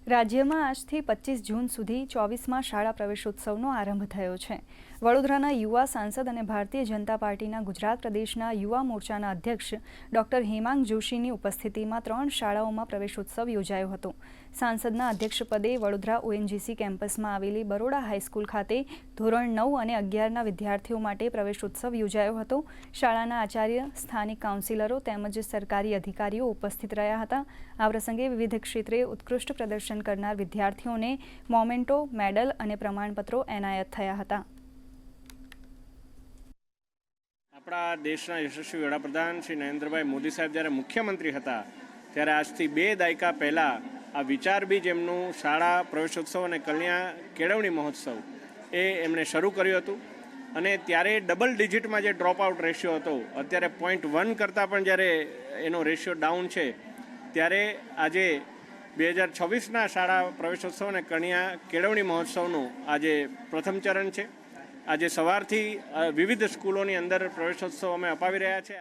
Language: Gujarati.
રાજ્યમાં આજથી 25 જૂન સુધી 24મા શાળા પ્રવેશોત્સવનો આરંભ થયો છે। વડોદરાના યુવા સાંસદ અને ભારતીય જનતા પાર્ટીના ગુજરાત પ્રદેશના યુવા મોરચાના અધ્યક્ષ ડોક્ટર હેમાંગ જોશીની ઉપસ્થિતિમાં 3 શાળાઓમાં પ્રવેશોત્સવ યોજાયો હતો। સાંસદના અધ્યક્ષપદે વડોદરા ઓએનજીસી કેમ્પસમાં આવેલી બરોડા હાઈસ્કૂલ ખાતે ધોરણ 9 અને 11ના વિદ્યાર્થીઓ માટે પ્રવેશોત્સવ યોજાયો હતો। શાળાના આચાર્ય, સ્થાનિક કાઉન્સિલરો તેમજ સરકારી અધિકારીઓ ઉપસ્થિત રહ્યા હતા। આ પ્રસંગે વિવિધ ક્ષેત્રે ઉત્કૃષ્ટ પ્રદર્શન કરનાર વિદ્યાર્થીઓને મોમેન્ટો, મેડલ અને પ્રમાણપત્રો એનાયત થયા હતા। આપણા દેશના યશસ્વી વડાપ્રધાન શ્રી નરેન્દ્રભાઈ મોદી સાહેબ જ્યારે મુખ્યમંત્રી હતા ત્યારે આજથી 2 દાયકા પહેલાં આ વિચાર બીજ એમનું શાળા પ્રવેશોત્સવ અને કન્યા કેળવણી મહોત્સવ એમણે શરૂ કર્યું હતું અને ત્યારે ડબલ ડિજિટમાં જે ડ્રોપ આઉટ રેશિયો હતો, અત્યારે 0.1 કરતાં પણ જ્યારે એનો રેશિયો ડાઉન છે, ત્યારે આજે 2026ના શાળા પ્રવેશોત્સવ અને કન્યા કેળવણી મહોત્સવનું આજે પ્રથમ ચરણ છે। આજે સવારથી વિવિધ સ્કૂલોની અંદર પ્રવેશોત્સવ અમે અપાવી રહ્યા છે।